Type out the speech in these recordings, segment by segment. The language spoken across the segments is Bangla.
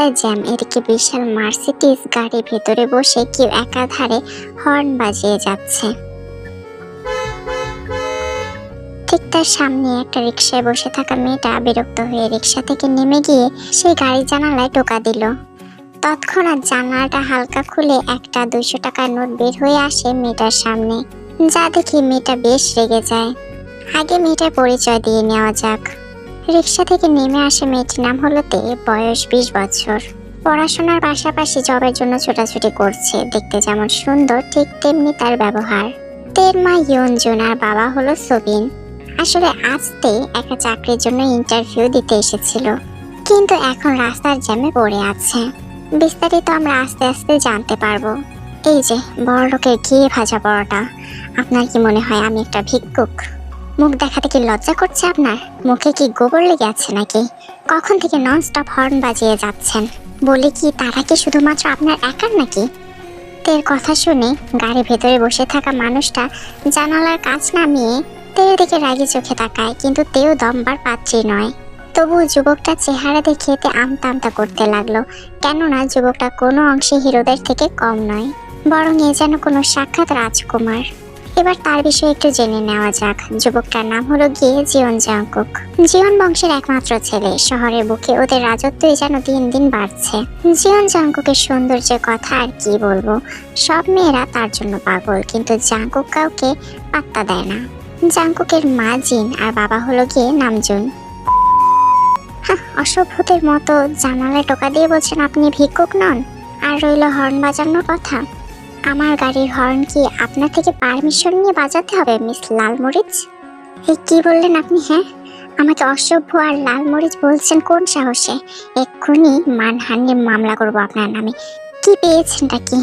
রাস্তায় জ্যাম, এদিকে বিশাল মার্সিডিজ গাড়ি, ভেতরে বসে কেউ একাধারে হর্ন বাজিয়ে যাচ্ছে। ঠিক তার সামনে একটা রিকশায় বসে থাকা মেয়েটা বিরক্ত হয়ে রিকশা থেকে নেমে গিয়ে সেই গাড়ির জানালায় টোকা দিল। তৎক্ষণাৎ জানালাটা হালকা খুলে একটা 200 টাকার নোট বের হয়ে আসে মেয়েটার সামনে, যা দেখে মেয়েটা বেশ রেগে যায়। আগে মেয়েটার পরিচয় দিয়ে নেওয়া যাক। রিকশা থেকে নেমে আসে মেয়েটির নাম হলো তে, বয়স 20 বছর। পড়াশোনার পাশাপাশি জবের জন্য ছোটাছুটি করছে। দেখতে যেমন সুন্দর ঠিক তেমনি তার ব্যবহার। তের মা ইয়ঞ্জন আর বাবা হলো সবিন। আসলে আজ তে একটা চাকরির জন্য ইন্টারভিউ দিতে এসেছিল, কিন্তু এখন রাস্তার জ্যামে পড়ে আছে। বিস্তারিত আমরা আস্তে আস্তে জানতে পারবো। এই যে বড় লোকের ঘি ভাজা পরোটা, আপনার কি মনে হয় আমি একটা ভিক্ষুক? মুখ দেখাতে কি লজ্জা করছে আপনার? মুখে কি গোবর লেগে আছে নাকি? কখন থেকে নন স্টপ হর্ন বাজিয়ে যাচ্ছেন? বলি কি তারা কি শুধুমাত্র আপনার একার নাকি? তের কথা শুনে গাড়ির ভেতরে বসে থাকা মানুষটা জানালার কাঁচ নামিয়ে তের দিকে রাগি চোখে তাকায়, কিন্তু তেও দমবার পাত্রী নয়। তবু যুবকটার চেহারা দেখে তে আমতা আমতা করতে লাগলো, কেননা যুবকটা কোনো অংশে হিরোদের থেকে কম নয়, বরং এ যেন কোনো সাক্ষাৎ রাজকুমার। এবার তার বিষয়ে একটু জেনে নেওয়া যাক। যুবকটার নাম হলো গিয়ে জিয়ন জাংকুক। জিয়ন বংশের একমাত্র ছেলে। শহরের বুকে ওদের রাজত্বই যেন দিন দিন বাড়ছে। জিয়ন জাংকুকের সৌন্দর্যের কথা আর কি বলবো, সব মেয়েরা তার জন্য পাগল, কিন্তু জাংকুক কাউকে পাত্তা দেয় না। জাংকুকের মা জিন আর বাবা হলো গিয়ে নামজুন। অসভ্যদের মতো জানালায় টোকা দিয়ে বলছেন আপনি ভিক্ষুক নন, আর রইল হর্ন বাজানোর কথা। আমার গাড়ির হর্ন কি আপনার থেকে পারমিশন নিয়ে বাজাতে হবে মিস লালমরিচ? এই কি বললেন আপনি? হ্যাঁ, আমাকে অসভ্য আর লালমরিচ বলছেন কোন সাহসে? এক্ষুনি মানহানির মামলা করবো আপনার নামে। কি পেয়েছেনটা কি?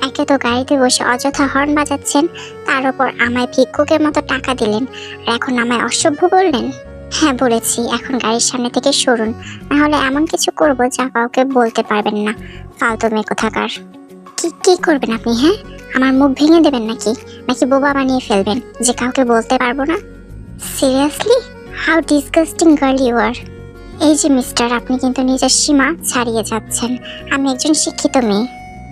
একে তো গাড়িতে বসে অযথা হর্ন বাজাচ্ছেন, তার উপর আমায় ভিক্ষুকের মতো টাকা দিলেন, আর এখন আমায় অসভ্য বললেন? হ্যাঁ বলেছি, এখন গাড়ির সামনে থেকে সরুন, নাহলে এমন কিছু করব যা কাউকে বলতে পারবেন না। ফালতু মেয়ে কোথাকার। কি করবেন আপনি? হ্যাঁ, আমার মুখ ভেঙে দেবেন নাকি বোবা বানিয়ে ফেলবেন যে কাউকে বলতে পারবো না? Seriously, how disgusting girl you are. এই যে মিস্টার, আপনি কিন্তু নিজের সীমা ছাড়িয়ে যাচ্ছেন। আমি একজন শিক্ষিত মেয়ে।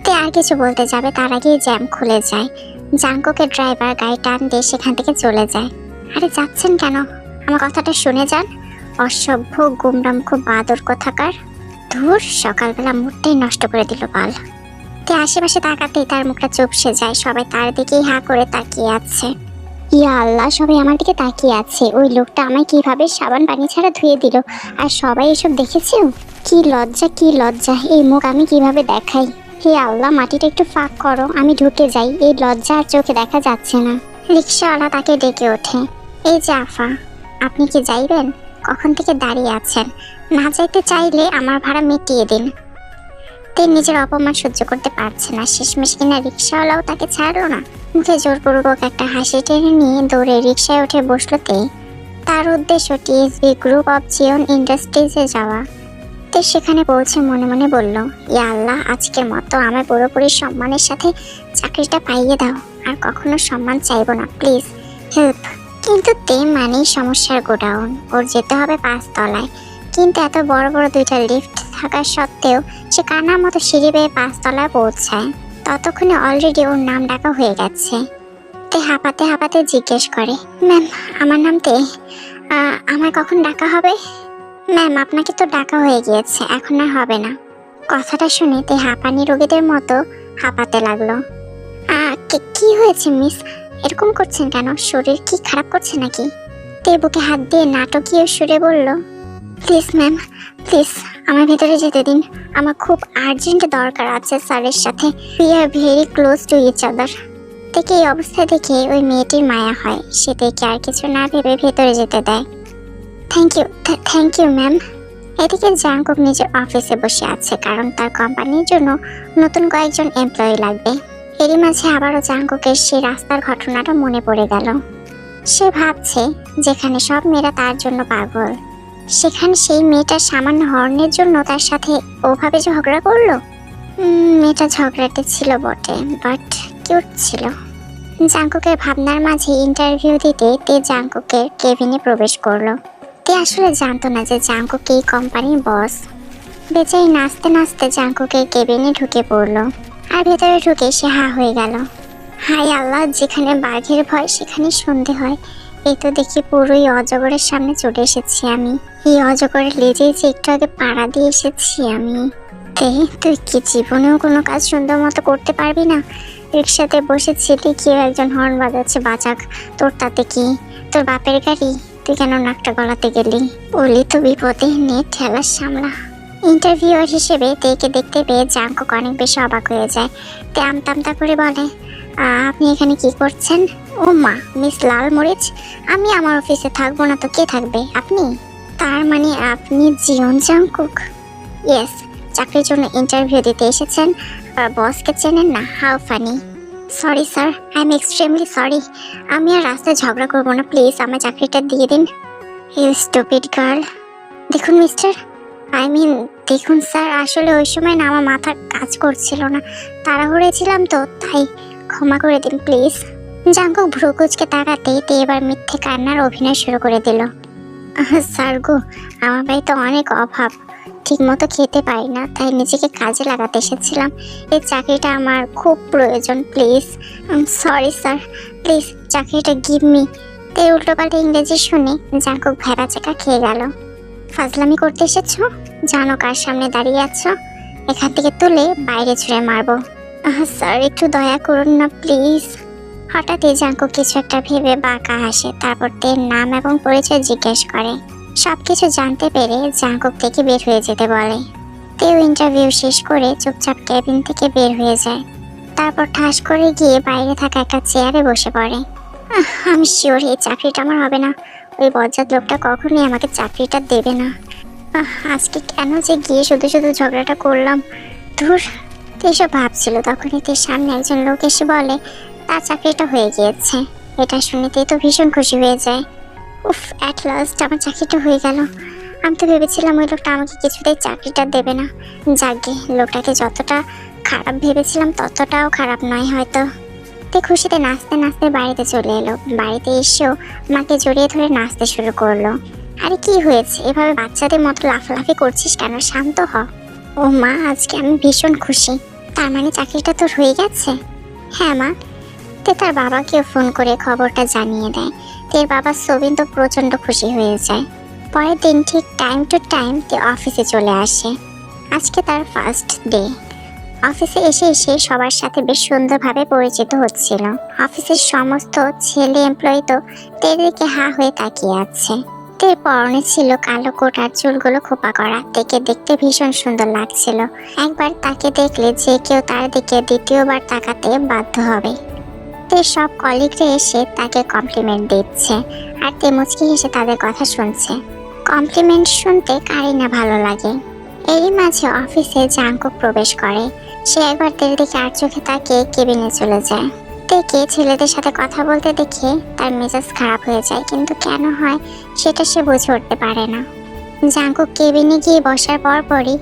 তে আর কিছু বলতে যাবে তার আগেই জ্যাম খুলে যায়। জাংকুকের ড্রাইভার গাড়ি টান দিয়ে সেখান থেকে চলে যায়। আরে যাচ্ছেন কেন? আমার কথাটা শুনে যান। অসভ্য গুমরাম খুব বাদর কোথাকার। ধুর, সকালবেলা মুডটাই নষ্ট করে দিল বাল। তে আশেপাশে তাকাতেই তার মুখটা চুপসে যায়। সবাই তার দিকেই হা করে তাকিয়ে আছে। ইয়া আল্লাহ, সবাই আমার দিকে তাকিয়ে আছে। ওই লোকটা আমায় কিভাবে সাবান পানি ছাড়া ধুয়ে দিল, আর সবাই এসব দেখেছেও। কি লজ্জা, কি লজ্জা! এই মুখ আমি কিভাবে দেখাই? হে আল্লাহ, মাটিটা একটু ফাঁক করো, আমি ঢুকে যাই। এই লজ্জা আর চোখে দেখা যাচ্ছে না। রিক্সাওয়ালা তাকে ডেকে ওঠে। এই যে আফা, আপনি কি যাইবেন? কখন থেকে দাঁড়িয়ে আছেন? না যাইতে চাইলে আমার ভাড়া মিটিয়ে দিন। তে নিজের অপমান সহ্য করতে পারছে না। শেষমেশ কিনা রিক্সাওয়ালাও তাকে ছাড়লো না। মুখে জোরপূর্বক একটা হাসি টেনে নিয়ে দৌড়ে রিক্সায় উঠে বসলো তে। তার উদ্দেশ্য টিএসবি গ্রুপ অফ জিওন ইন্ডাস্ট্রিজে যাওয়া। তে সেখানে পৌঁছে মনে মনে বলল, ইয়া আল্লাহ, আজকের মতো আমার পুরোপুরি সম্মানের সাথে চাকরিটা পাইয়ে দাও। আর কখনো সম্মান চাইবো না, প্লিজ হেল্প। কিন্তু তে মানেই সমস্যার গোডাউন। ওর যেতে হবে 5 তলায়, কিন্তু এত বড় বড় 2টা লিফট থাকা সত্ত্বেও সে কান্নার মতো সিঁড়ি বেয়ে 5 তলায় পৌঁছায়। ততক্ষণে অলরেডি ওর নাম ডাকা হয়ে গেছে। তে হাঁপাতে হাঁপাতে জিজ্ঞেস করে, ম্যাম, আমার নাম তে, আমার কখন ডাকা হবে? ম্যাম, আপনাকে তো ডাকা হয়ে গিয়েছে, এখন আর হবে না। কথাটা শুনে তে হাঁপানি রোগীদের মতো হাঁপাতে লাগলো। কি হয়েছে মিস? এরকম করছেন কেন? শরীর কি খারাপ করছে নাকি? তে বুকে হাত দিয়ে নাটকীয় সুরে বলল, প্লিজ ম্যাম, প্লিজ আমার ভেতরে যেতে দিন। আমার খুব আর্জেন্ট দরকার আছে স্যারের সাথে। We are very close to each other. থেকে এই অবস্থা দেখে ওই মেয়েটির মায়া হয়। সে থেকে আর কিছু না ভেবে ভেতরে যেতে দেয়। Thank you ma'am. এদিকে জাংকুক নিজের অফিসে বসে আছে, কারণ তার কোম্পানির জন্য নতুন কয়েকজন এমপ্লয়ি লাগবে। এরই মাঝে আবারও জাংকুকের সেই রাস্তার ঘটনাটা মনে পড়ে গেল। সে ভাবছে, যেখানে সব মেয়েরা তার জন্য পাগল, সেখানে সেই মেয়েটার সামান্য হর্নের জন্য তার সাথে ওভাবে ঝগড়া করলো। মেয়েটা ঝগড়াটে ছিল বটে, বাট কিউট ছিল। জাংকুকের ভাবনার মাঝে ইন্টারভিউ দিতে তে জাংকুকের কেবিনে প্রবেশ করলো। তে আসলে জানতো না যে জাংকুক এই কোম্পানির বস। বেচারি নাচতে নাচতে জাঙ্কুকের কেবিনে ঢুকে পড়লো। আর ভেতরে ঢুকে সে হা হয়ে গেল। হায় আল্লাহ, যেখানে বাঘের ভয় সেখানে সন্ধে হয়। এই তো দেখি পুরোই অজগরের সামনে চলে এসেছি আমি। এই অজগরের লেজে যে একটু আগে পাড়া দিয়ে এসেছি আমি। তুই কি জীবনেও কোনো কাজ সুন্দর মতো করতে পারবি না? রিক্সাতে বসেছিলি, কেউ একজন হর্ন বাজাচ্ছে, বাজাক, তোর তাতে কি? তোর বাপের গাড়ি, তুই কেন নাকটা গলাতে গেলি? বলি তো বিপদে, নে ঠেলার সামলা। ইন্টারভিউয়ার হিসেবে তেকে দেখতে পেয়ে জাঙ্কুক অনেক বেশি অবাক হয়ে যায়। তে আমতা করে বলে, আপনি এখানে কি করছেন? ও মা, মিস লাল মরিচ, আমি আমার অফিসে থাকবো না তো কে থাকবে? আপনি? তার মানে আপনি জিওন জাঙ্কুক? ইয়েস। চাকরির জন্য ইন্টারভিউ দিতে এসেছেন, আর বসকে চেনেন না? How funny. Sorry sir, I am extremely sorry. আমি আর রাস্তায় ঝগড়া করবো না, প্লিজ আমার চাকরিটা দিয়ে দিন। You stupid girl. দেখুন মিস্টার, দেখুন স্যার, আসলে ওই সময় না আমার মাথা কাজ করছিল না, তাড়াহুড়ো ছিলাম তো, তাই ক্ষমা করে দিন প্লিজ। জাঙ্কুক ভ্রুকুচকে তাকাতেই তে এবার মিথ্যে কান্নার অভিনয় শুরু করে দিল। স্যার গো, আমার বাড়িতে অনেক অভাব, ঠিক মতো খেতে পারি না, তাই নিজেকে কাজে লাগাতে এসেছিলাম। এই চাকরিটা আমার খুব প্রয়োজন, প্লিজ। সরি স্যার, প্লিজ চাকরিটা গিভ মি। তে উল্টোপাল্টা ইংরেজি শুনে জাঙ্কুক ভেবাচাকা খেয়ে গেল। ফাজলামি করতে এসেছো? জানো কার সামনে দাঁড়িয়ে আছো? এখান থেকে তুলে বাইরে ছুঁড়ে মারবো। স্যার একটু দয়া করুন না প্লিজ। হঠাৎই জাঙ্কুক কিছু একটা ভেবে বাঁকা হাসে, তারপর তের নাম এবং পরিচয় জিজ্ঞেস করে। সবকিছু জানতে পেরে জাঙ্কুক থেকে বের হয়ে যেতে বলে। তেও ইন্টারভিউ শেষ করে চুপচাপ কেবিন থেকে বের হয়ে যায়। তারপর ঠাস করে গিয়ে বাইরে থাকা একটা চেয়ারে বসে পড়ে। আমি শিওর এই চাকরিটা আমার হবে না। ওই বজ্জাত লোকটা কখনোই আমাকে চাকরিটা দেবে না। আজকে কেন যে গিয়ে শুধু শুধু ঝগড়াটা করলাম। ধুর। এসব ভাবছিল তখনই তার সামনে একজন লোক এসে বলে তার চাকরিটা হয়ে গিয়েছে। এটা শুনেতেই তো ভীষণ খুশি হয়ে যায়। উফ, অ্যাট লাস্ট আমার চাকরিটা হয়ে গেল। আমি তো ভেবেছিলাম ওই লোকটা আমাকে কিছুতেই চাকরিটা দেবে না। যাকে লোকটাকে যতটা খারাপ ভেবেছিলাম ততটাও খারাপ নয় হয়তো। তে খুশিতে নাচতে নাচতে বাড়িতে চলে এলো। বাড়িতে এসেও মাকে জড়িয়ে ধরে নাচতে শুরু করলো। আরে কি হয়েছে, এভাবে বাচ্চাদের মতো লাফালাফি করছিস কেন? শান্ত হ। ও মা, আজকে আমি ভীষণ খুশি। তার মানে চাকরিটা তোর হয়ে গেছে? হ্যাঁ মা। তে তার বাবাকেও ফোন করে খবরটা জানিয়ে দেয়। তের বাবা সোবিন তো প্রচন্ড খুশি হয়ে যায়। পরের দিন ঠিক টাইম টু টাইম তে অফিসে চলে আসে। আজকে তার ফার্স্ট ডে। অফিসে এসে সবার সাথে বেশ সুন্দরভাবে পরিচিত হচ্ছিল। অফিসের সমস্ত ছেলে এমপ্লয়ি তো তের দিকে হা হয়ে তাকিয়ে আছে। তের পরনে ছিল কালো কোট আর চুলগুলো খোপা করা। তেকে দেখতে ভীষণ সুন্দর লাগছিল। একবার তাকে দেখলে যে কেউ তার দিকে দ্বিতীয়বার তাকাতে বাধ্য হবে। তের সব কলিগরা এসে তাকে কমপ্লিমেন্ট দিচ্ছে, আর তে মুচকি হেসে তাদের কথা শুনছে। কমপ্লিমেন্ট শুনতে কারই না ভালো লাগে। এরই মাঝে অফিসে জাঙ্কুক প্রবেশ করে। সে একবার তের দিকে আর চোখে তাকিয়ে কেবিনে চলে যায়। তেকে ছেলেদের সাথে কথা বলতে দেখে তার মেজাজ খারাপ হয়ে যায়, কিন্তু কেন হয় সেটা সে বুঝে উঠতে পারে না। জাঙ্কুক কেবিনে গিয়ে বসার পরই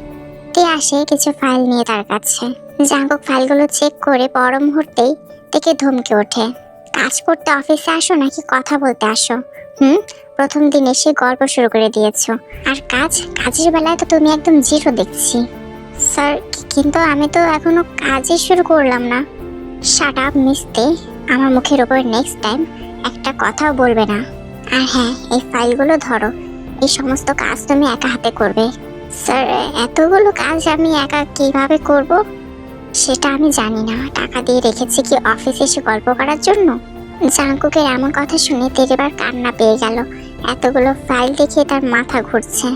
তে আসে কিছু ফাইল নিয়ে তার কাছে। জাঙ্কুক ফাইলগুলো চেক করে পর মুহূর্তেই তেকে ধমকে ওঠে। কাজ করতে অফিসে আসো নাকি কথা বলতে আসো? প্রথম দিন এসে গল্প শুরু করে দিয়েছো। আর কাজের বেলায় তো তুমি একদম জিরো দেখছি। স্যার, কিন্তু আমি তো এখনো কাজই শুরু করলাম না। শাট আপ মিস্তে, আমার মুখের ওপর নেক্সট টাইম একটা কথাও বলবে না। আর হ্যাঁ, এই ফাইলগুলো ধরো। এই সমস্ত কাজ তুমি একা হাতে করবে। স্যার, এতগুলো কাজ আমি একা কিভাবে করব? সেটা আমি জানি না। টাকা দিয়ে রেখেছি কি অফিসে এসে গল্প করার জন্য? জাঙ্কুকের এমন কথা শুনে তের এবার কান্না পেয়ে গেল। এতগুলো ফাইল দেখে তার মাথা ঘুরছে।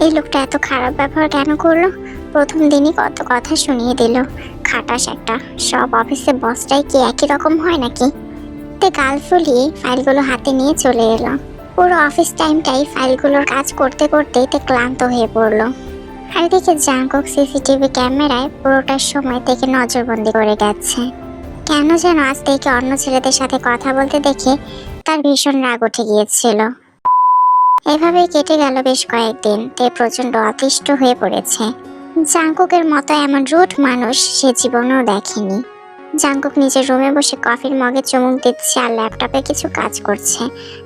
এই লোকটা এত খারাপ ব্যবহার কেন করলো? প্রথম দিনই কত কথা শুনিয়ে দিল। খাটাস একটা। সব অফিসে বসটাই কি একই রকম হয় নাকি? তে গাল ফুলিয়ে ফাইলগুলো হাতে নিয়ে চলে এলো। পুরো অফিস টাইমটাই ফাইলগুলোর কাজ করতে করতেই তে ক্লান্ত হয়ে পড়লো। আর এদিকে জাঙ্কুক সিসিটিভি ক্যামেরায় পুরোটার সময় থেকে নজরবন্দি করে গেছে। কেন যেন আজ থেকে অন্য ছেলেদের সাথে কথা বলতে দেখে তার ভীষণ রাগ উঠে গিয়েছিল। এভাবেই কেটে গেল বেশ কয়েকদিন। তে প্রচন্ড অতিষ্ঠ হয়ে পড়েছে। জাঙ্কুকের মতো এমন রুট মানুষ সে জীবনেও দেখেনি। জাঙ্কুক নিজের রুমে বসে কফির মগে চুমুক দিচ্ছে আর ল্যাপটপে কিছু কাজ করছে।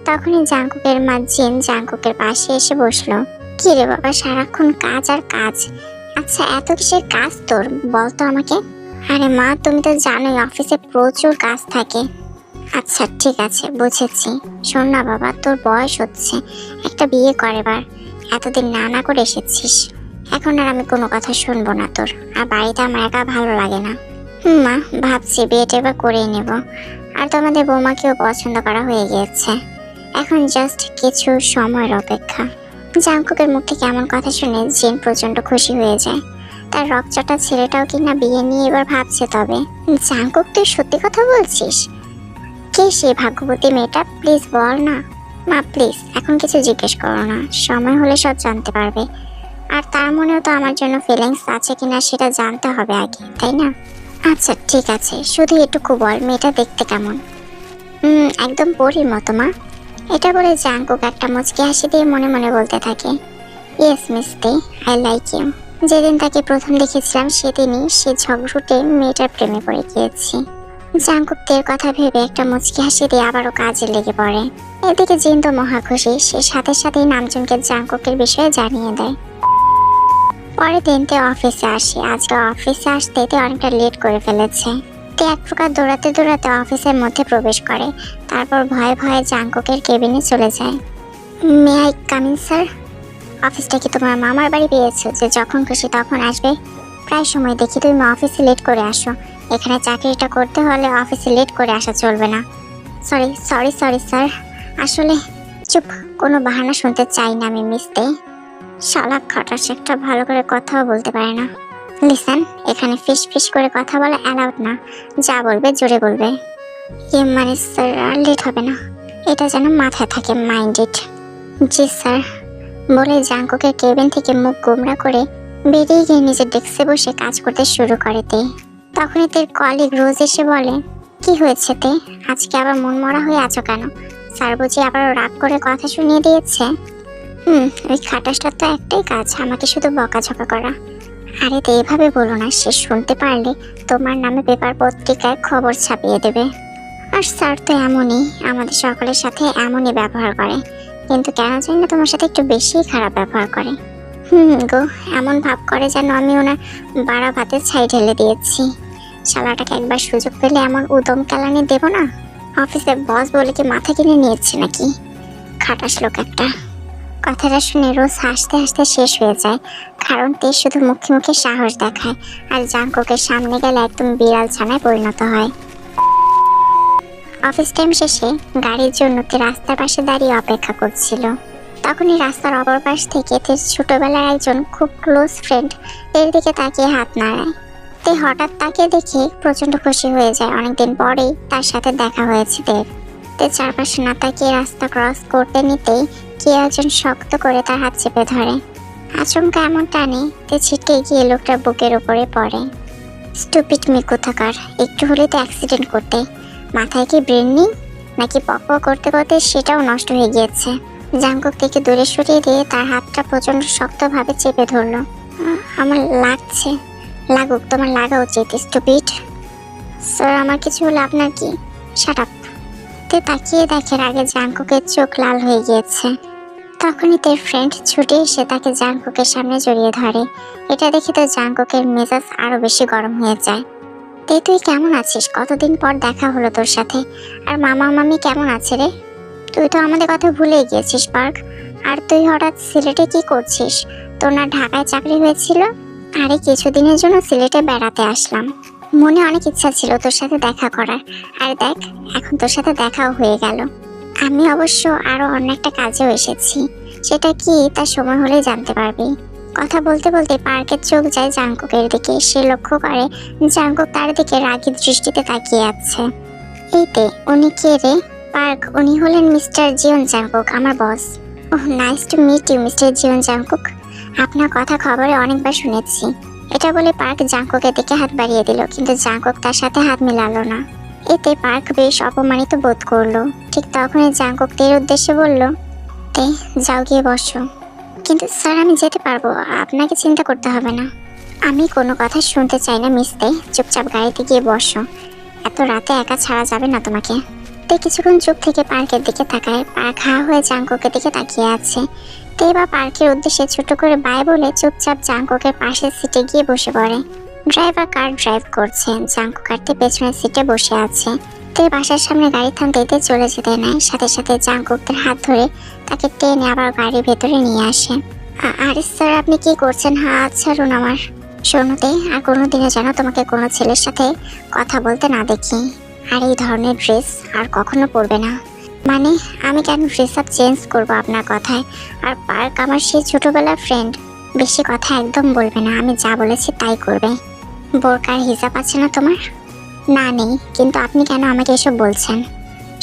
তখনই জাঙ্কুকের মা জিন জাঙ্কুকের পাশে এসে বসলো। কি রে বাবা, সারাক্ষণ কাজ আর কাজ। আচ্ছা, এত কিসের কাজ তোর বল তো আমাকে। আরে মা, তুমি তো জানোই অফিসে প্রচুর কাজ থাকে। আচ্ছা ঠিক আছে, বুঝেছি। শোন না বাবা, তোর বয়স হচ্ছে, একটা বিয়ে কর এবার। এতদিন না না করে এসেছিস, এখন আর আমি কোনো কথা শুনবো না তোর। আর বাড়িতে আমার একা ভালো লাগে না। মা, ভাবছি বিয়েটা এবার করেই নেব। আর তোমাদের বৌমাকেও পছন্দ করা হয়ে গিয়েছে, এখন জাস্ট কিছু সময়ের অপেক্ষা। জাংকুকের মুখ থেকে এমন কথা শুনে জিন প্রচন্ড খুশি হয়ে যায়। তার রকচটা ছেলেটাও কিনা বিয়ে নিয়ে এবার ভাবছে। তবে জাংকুক, তুই সত্যি কথা বলছিস? কে সেই ভাগ্যবতী মেয়েটা, প্লিজ বল না। মা প্লিজ এখন কিছু জিজ্ঞেস করো না, সময় হলে সব জানতে পারবে। আর তার মনেও তো আমার জন্য ফিলিংস আছে কিনা সেটা জানতে হবে আগে, তাই না? আচ্ছা ঠিক আছে, শুধু এটুকু বল, মেয়েটা দেখতে কেমন? একদম পরীর মতো মা। এটা বলে জাংকুক একটা মুচকি হাসি দিয়ে মনে মনে বলতে থাকে, ইয়েস মিস্তি, আই লাইক ইউ। যেদিন তাকে প্রথম দেখেছিলাম সেদিনই সে ঝগড়ুটে মেয়েটার প্রেমে পড়ে গিয়েছি। জাংকুক তের কথা ভেবে একটা মুচকি হাসি দিয়ে আবারও কাজে লেগে পড়ে। এদিকে জিন তো মহা খুশি, সে সাথে সাথেই নামজনকে জাংকুকের বিষয়ে জানিয়ে দেয়। পরের দিনতে অফিসে আসে। আজকে অফিসে আসতে তে অনেকটা লেট করে ফেলেছে। তে এক প্রকার দৌড়াতে দৌড়াতে অফিসের মধ্যে প্রবেশ করে, তারপর ভয়ে ভয়ে জাংকুকের কেবিনে চলে যায়। May I come in sir? অফিসটা কি তোমার মামার বাড়ি পেয়েছো যে যখন খুশি তখন আসবে? প্রায় সময় দেখি তুমি অফিসে লেট করে আসো। এখানে চাকরিটা করতে হলে অফিসে লেট করে আসা চলবে না। সরি সরি সরি স্যার, আসলে চুপ, কোনো বাহানা শুনতে চাই না আমি মিসতে। শালা খটাস একটা, ভালো করে কথাও বলতে পারে না। লিসেন, এখানে ফিস ফিস করে কথা বলা অ্যালাউড না, যা বলবে জোরে বলবে। মানে স্যার, আর লেট হবে না, এটা যেন মাথায় থাকে, মাইন্ডেড। জি স্যার বলে জাংকুকের কেবিন থেকে মুখ গোমরা করে বেরিয়ে গিয়ে নিজের ডেস্কে বসে কাজ করতে শুরু করে তে। তখনই তের কলিগ রোজ এসে বলে, কি হয়েছে তে, আজকে আবার মন মরা হয়ে আছো কেন? স্যার বুঝি আবার রাগ করে কথা শুনিয়ে দিয়েছে? ওই খাটাসটার তো একটাই কাজ, আমাকে শুধু বকাঝকা করা। আরে তো এভাবে বলো না, সে শুনতে পারলে তোমার নামে পেপার পত্রিকায় খবর ছাপিয়ে দেবে। আর স্যার তো এমনই, আমাদের সকলের সাথে এমনই ব্যবহার করে, কিন্তু কেন জানি না তোমার সাথে একটু বেশি খারাপ ব্যবহার করে। গো, এমন ভাব করে যেন আমি ওনার বাড়া ভাতে ছাই ঢেলে দিয়েছি। শালাটাকে একবার সুযোগ পেলে এমন উদম কেলানি দেব না। অফিসে বস বলে কি মাথা কিনে নিয়েছে নাকি? খাটাস লোক একটা। কথাটা শুনে রোজ হাসতে হাসতে শেষ হয়ে যায়, কারণ তে শুধু মুখে মুখে সাহস দেখায়, আর জাংকুকের সামনে গেলে একদম বিড়াল ছানায় পরিণত হয়। অফিস টাইম শেষে গাড়ির জন্য তে রাস্তার পাশে দাঁড়িয়ে অপেক্ষা করছিল। তখনই রাস্তার অপর পাশ থেকে তে ছোটবেলার একজন খুব ক্লোজ ফ্রেন্ড এর দিকে তাকিয়ে হাত নাড়ায়। তে হঠাৎ তাকে দেখে প্রচন্ড খুশি হয়ে যায়, অনেকদিন পরেই তার সাথে দেখা হয়েছে তে। তে চারপাশে না তাকিয়ে রাস্তা ক্রস করতে নিতেই কে একজন শক্ত করে তার হাত চেপে ধরে। আচমকা এমন টানে তে ছিটকে গিয়ে লোকটার বুকের উপরে পড়ে। স্টুপিড মেয়ে কোথাকার, একটু হলে তো অ্যাক্সিডেন্ট করতে। মাথায় কি ব্রেন নেই নাকি? পক করতে করতে সেটাও নষ্ট হয়ে গিয়েছে। জাংকুক থেকে দূরে সরিয়ে দিয়ে তার হাতটা প্রচন্ড শক্তভাবে চেপে ধরলো। আমার লাগছে। লাগুক, তোমার লাগা উচিত, স্টুপিড। স্যার, আমার কিছু হলে আপনার কি? Shut up. তে তাকিয়ে দেখে আগে জাংকুকের চোখ লাল হয়ে গিয়েছে। তখনই তার ফ্রেন্ড ছুটে এসে তাকে জাংকুকের সামনে জড়িয়ে ধরে। এটা দেখে তো জাংকুকের মেজাজ আরো বেশি গরম হয়ে যায়। তে, তুই কেমন আছিস? কতদিন পর দেখা হলো তোর সাথে। আর মামা মামি কেমন আছে রে? তুই তো আমাদের কথা ভুলে গিয়েছিস পার্ক। আর তুই হঠাৎ সিলেটে কি করছিস? তোর না ঢাকায় চাকরি হয়েছিল? আরে কিছুদিনের জন্য সিলেটে বেড়াতে আসলাম, মনে অনেক ইচ্ছা ছিল তোর সাথে দেখা করার। আর দেখ, এখন তোর সাথে দেখাও হয়ে গেল। আমি অবশ্য আরো অন্য একটা কাজেও এসেছি, সেটা কি তার সময় হলে জানতে পারবি। কথা বলতে বলতে পার্কের চোখ যায় জাংকুকের দিকে। সে লক্ষ্য করে জাংকুক তার দিকে রাগী দৃষ্টিতে তাকিয়ে আছে। এইতে, উনি কে রে? পার্ক, উনি হলেন মিস্টার জিওন জাংকুক, আমার boss. Oh, nice to meet you mister Jeon Jungkook. আপনার কথা খবরে অনেকবার শুনেছি। এটা বলে পার্ক জাংকুকের দিকে হাত বাড়িয়ে দিল, কিন্তু জাংকুক তার সাথে হাত মিলালো না। এতে পার্ক বেশ অপমানিত বোধ করলো। ঠিক তখনই জাংকুক তের উদ্দেশ্যে বলল, তে যাও গিয়ে বসো। কিন্তু স্যার, আমি যেতে পারবো, আপনাকে চিন্তা করতে হবে না। আমি কোনো কথা শুনতে চাই না মিস তে, চুপচাপ গাড়িতে গিয়ে বসো। এত রাতে একা ছাড়া যাবে না তোমাকে। তে কিছুক্ষণ চুপ থেকে পার্কের দিকে তাকায়। পার্ক হা হয়ে জাংকুকের দিকে তাকিয়ে আছে। তে এবার পার্কের উদ্দেশ্যে ছোট করে বাই বলে চুপচাপ জাংকুকের পাশের সিটে গিয়ে বসে পড়ে। ড্রাইভার কার ড্রাইভ করছে, জাংকুক কারতে পেছনের সিটে বসে আছে। তে বাসার সামনে গাড়ি থামতে চলে যেতে নেয়, সাথে সাথে জাংকুকের হাত ধরে তাকে টেনে আবার গাড়ির ভেতরে নিয়ে আসে। আরে স্যার, আপনি কি করছেন? হাত ছাড়ুন আমার। শোনোতে, আর কোনোদিনও যেন তোমাকে কোনো ছেলের সাথে কথা বলতে না দেখি, আর এই ধরনের ড্রেস আর কখনো পরবে না। মানে আমি কেন ড্রেস আপ চেঞ্জ করবো আপনার কথায়? আর পার্ক আমার সেই ছোটবেলার ফ্রেন্ড, বেশি কথা একদম বলবে না, আমি যা বলেছি তাই করবে। বোরকার হিজাব আছে না তোমার? না নেই, কিন্তু আপনি কেন আমাকে এসব বলছেন?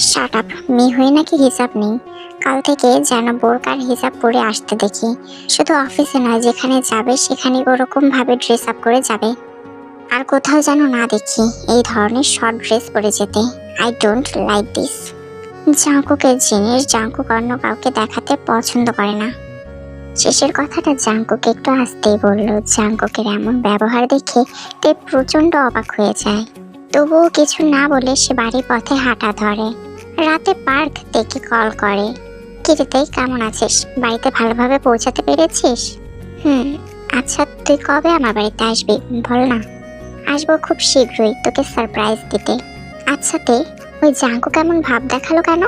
শাট আপ, মেয়ে হয়ে নাকি হিজাব নেই? কাল থেকে যেন বোরকার হিজাব পরে আসতে দেখি, শুধু অফিসে নয়, যেখানে যাবে সেখানে ওরকম ভাবে ড্রেস আপ করে যাবে। আর কোথাও যেন না দেখি এই ধরনের শর্ট ড্রেস পরে যেতে। I don't like this. জাংকুকের জিনিস জাংকুক অন্য কাউকে দেখাতে পছন্দ করে না। শেষের কথাটা জাংকুক একটু আসতেই বলল। জাংকুকের এমন ব্যবহার দেখে তে প্রচন্ড অবাক হয়ে যায়। তবুও কিছু না বলে সে বাড়ির পথে হাঁটা ধরে। রাতে পার্ক তেকে কল করে। কিরে, কেমন আছিস? বাড়িতে ভালোভাবে পৌঁছাতে পেরেছিস? আচ্ছা, তুই কবে আমার বাড়িতে আসবি বল না। আসবো খুব শীঘ্রই, তোকে সারপ্রাইজ দিতে। আচ্ছা তে, ওই জাংকুক কেমন ভাব দেখালো কেন?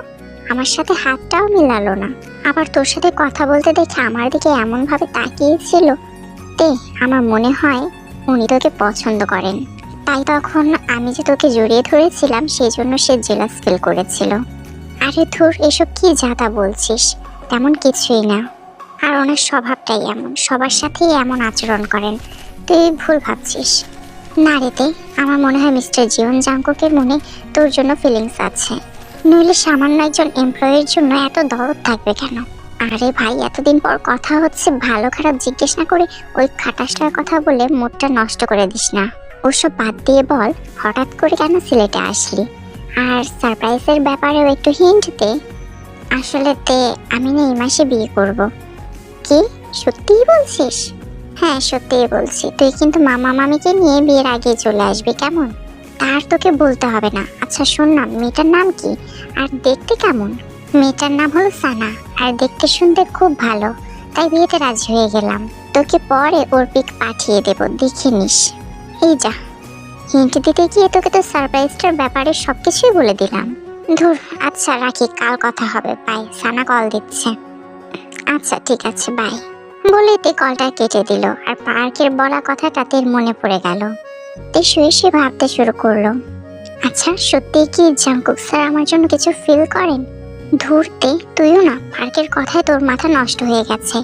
আমার সাথে হাতটাও মিলালো না, আবার তোর সাথে কথা বলতে দেখে আমার দিকে এমন ভাবে তাকিয়েছিল। তে, আমার মনে হয় উনি তোকে পছন্দ করেন, তাই তখন আমি যে তোকে জড়িয়ে ধরেছিলাম সেই জন্য সে জেলাস ফিল করেছিল। আরে ধুর, এসব কি যাতা বলছিস? তেমন কিছুই না। আর ওনার স্বভাবটাই এমন, সবার সাথেই এমন আচরণ করেন, তুই ভুল ভাবছিস। না রেতে, আমার মনে হয় মিস্টার জিওন জাংকুকের মনে তোর জন্য ফিলিংস আছে, নইলে সামান্য একজন এমপ্লয়ের জন্য এত দরদ থাকবে কেন? আরে ভাই, এতদিন পর কথা হচ্ছে, ভালো খারাপ জিজ্ঞেস না করে ওই খাটাসটার কথা বলে মুডটা নষ্ট করে দিস না। ওসব বাদ দিয়ে বল, হঠাৎ করে কেন সিলেটে আসলি? আর সারপ্রাইজের ব্যাপারেও একটু হিন্ট দে। আসলে তে, আমি না এই মাসে বিয়ে করব। কি, সত্যিই বলছিস? হ্যাঁ, সত্যিই বলছি। তুই কিন্তু মামা মামিকে নিয়ে বিয়ের আগে চলে আসবি, কেমন? তার তোকে বলতে হবে না। আচ্ছা শোন না, মেয়েটার নাম কি আর দেখতে কেমন? মেয়েটার নাম হলো সানা, আর দেখতে শুনতে খুব ভালো, তাই বিয়েতে রাজি হয়ে গেলাম। তোকে পরে ওর পিক পাঠিয়ে দেব, দেখে নিস। এই যা, হিন্ট দিতে গিয়ে তোকে তো সারপ্রাইজটার ব্যাপারে সবকিছুই বলে দিলাম। ধুর, আচ্ছা রাখি, কাল কথা হবে, বাই। সানা কল দিচ্ছে। আচ্ছা ঠিক আছে, বাই বলে তে কলটা কেটে দিল। আর পার্কের বলা কথাটা তের মনে পড়ে গেল। তে শুয়ে শুয়ে ভাবতে শুরু করলো, আচ্ছা সত্যি কি জাংকুক স্যার আমার জন্য কিছু ফিল করেন? ধরতে তুইও না, পার্কের কথায় তোর মাথা নষ্ট হয়ে গেছে।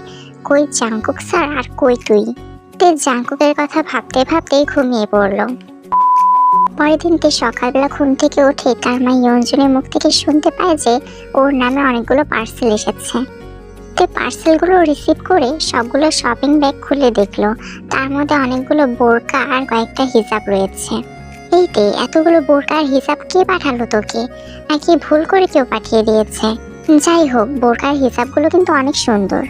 কই জাংকুক স্যার আর কই তুই? তে জাংকুকের কথা ভাবতে ভাবতেই ঘুমিয়ে পড়লো। পরের দিন তে সকালবেলা ঘুম থেকে উঠে তার মা ইয়ঞ্জনের মুখ থেকে শুনতে পায় যে ওর নামে অনেকগুলো পার্সেল এসেছে। তে পার্সেলগুলো রিসিভ করে সবগুলো শপিং ব্যাগ খুলে দেখলো, তার মধ্যে অনেকগুলো বোরকা আর কয়েকটা হিজাব রয়েছে। এই তে, এতগুলো বোরকা আর হিজাব কে পাঠালো তোকে? নাকি ভুল করে কেউ পাঠিয়ে দিয়েছে? যাই হোক, বোরকার হিজাবগুলো কিন্তু অনেক সুন্দর।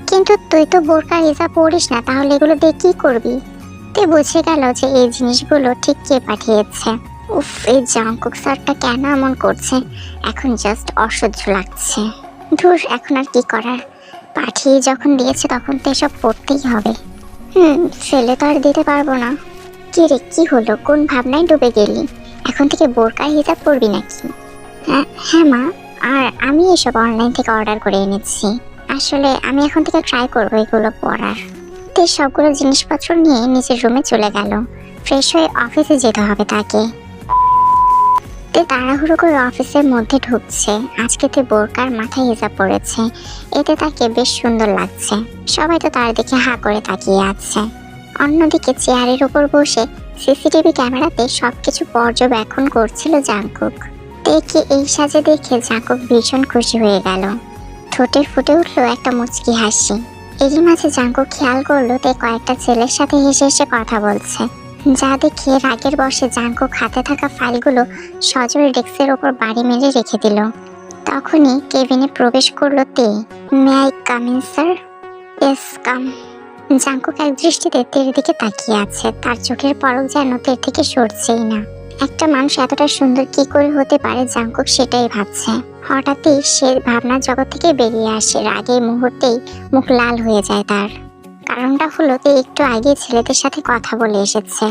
কিন্তু তুই তো বোরকার হিজাব পরিস না, তাহলে এগুলো দিয়ে কি করবি? তে বুঝে গেল যে এই জিনিসগুলো ঠিক কে পাঠিয়েছে। উফ, এই জাংকুক স্যারটা কেন এমন করছে, এখন জাস্ট অসহ্য লাগছে। ধুর, এখন আর কি করার, পাঠিয়ে যখন দিয়েছে তখন তো এসব পড়তেই হবে। ফেলে তো আর দিতে পারবো না। কি রে, কি হলো? কোন ভাবনায় ডুবে গেলি? এখন থেকে বোরকার হিজাব পরবি নাকি? হ্যাঁ মা, আর আমি এসব অনলাইন থেকে অর্ডার করে এনেছি। আসলে আমি এখন থেকে ট্রাই করবো এগুলো পরার। তে সবগুলো জিনিসপত্র নিয়ে নিজের রুমে চলে গেল। ফ্রেশ হয়ে অফিসে যেতে হবে তাকে। তে তাড়াহুড়ো করে অফিসের মধ্যে ঢুকছে। আজকে তে বোরকার মাথায় হিজাব পড়েছে, এতে তাকে বেশ সুন্দর লাগছে। সবাই তো তার দিকে হাঁ করে তাকিয়ে আছে। অন্যদিকে চেয়ারের উপর বসে সিসিটিভি ক্যামেরাতে সবকিছু পর্যবেক্ষণ করছিল জাংকুক। তেকে এই সাজে দেখে জাংকুক ভীষণ খুশি হয়ে গেল। ঠোঁটে ফুটে উঠলো একটা মুচকি হাসি। এরই মাঝে জাংকুক খেয়াল করলো তে কয়েকটা ছেলের সাথে হেসে হেসে কথা বলছে, যা দেখে রাগের বশে জাংকুক হাতে থাকা ফাইলগুলো সজোরে ডেস্কের ওপর বাড়ি মেরে রেখে দিল। তখনই কেবিনে প্রবেশ করলো Tae. May I come in sir? Yes come. Jungkook এক দৃষ্টিতে তের দিকে তাকিয়ে আছে, তার চোখের পলক যেন তের থেকে সরছেই না। একটা মানুষ এতটা সুন্দর কি করে হতে পারে জাংকুক সেটাই ভাবছে। হঠাৎই সে ভাবনার জগৎ থেকে বেরিয়ে আসে। রাগের মুহূর্তেই মুখ লাল হয়ে যায় তার। কারণটা হলো তে একটু আগে ছেলেদের সাথে কথা বলে এসেছে।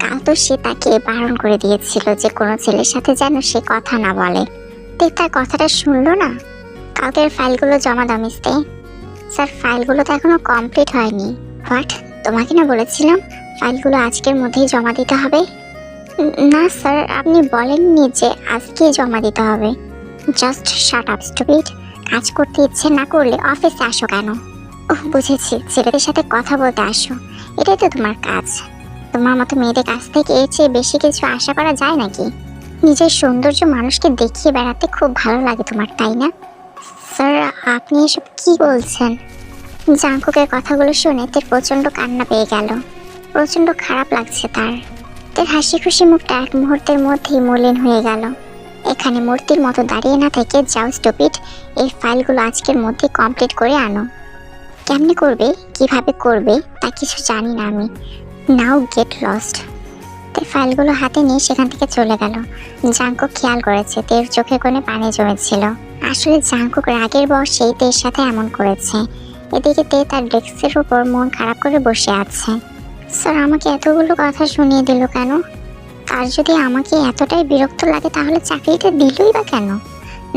কাল তো সে তাকে বারণ করে দিয়েছিল যে কোনো ছেলের সাথে যেন সে কথা না বলে। তে তার কথাটা শুনলো না। কালকের ফাইলগুলো জমা দাও মিস্তে। স্যার ফাইলগুলো তো এখনো কমপ্লিট হয়নি। হোয়াট? তোমাকে না বলেছিলাম ফাইলগুলো আজকের মধ্যেই জমা দিতে হবে? না স্যার, আপনি বলেননি যে আজকে জমা দিতে হবে। Just shut up stupid. কাজ করতে ইচ্ছে না করলে অফিসে আসো কেন? ওহ বুঝেছি, ছেলেদের সাথে কথা বলতে আসো, এটাই তো তোমার কাজ। তোমার মতো মেয়েদের কাছ থেকে এর চেয়ে বেশি কিছু আশা করা যায় নাকি? নিজের সৌন্দর্য মানুষকে দেখিয়ে বেড়াতে খুব ভালো লাগে তোমার, তাই না? স্যার আপনি এসব কি বলছেন? জাঙ্কুকের কথাগুলো শুনে তের প্রচন্ড কান্না পেয়ে গেল। প্রচন্ড খারাপ লাগছে তার। তের হাসি খুশি মুখটা এক মুহূর্তের মধ্যেই মলিন হয়ে গেল। এখানে মূর্তির মতো দাঁড়িয়ে না থেকে যাও স্টুপিড, এই ফাইলগুলো আজকের মধ্যে কমপ্লিট করে আনো। কেমনে করবে, কিভাবে করবে তা কিছু জানি না আমি। নাও গেট লস্ট। তের ফাইলগুলো হাতে নিয়ে সেখান থেকে চলে গেল। জাঙ্কুক খেয়াল করেছে তের চোখে কোণে পানি জমেছিল। আসলে জাঙ্কুক রাগের বশেই তের সাথে এমন করেছে। এদিকে তে তার ডেস্কের উপর মন খারাপ করে বসে আছে। স্যার আমাকে এতগুলো কথা শুনিয়ে দিল কেন? তার যদি আমাকে এতটাই বিরক্ত লাগে তাহলে চাকরিটা দিলই বা কেন?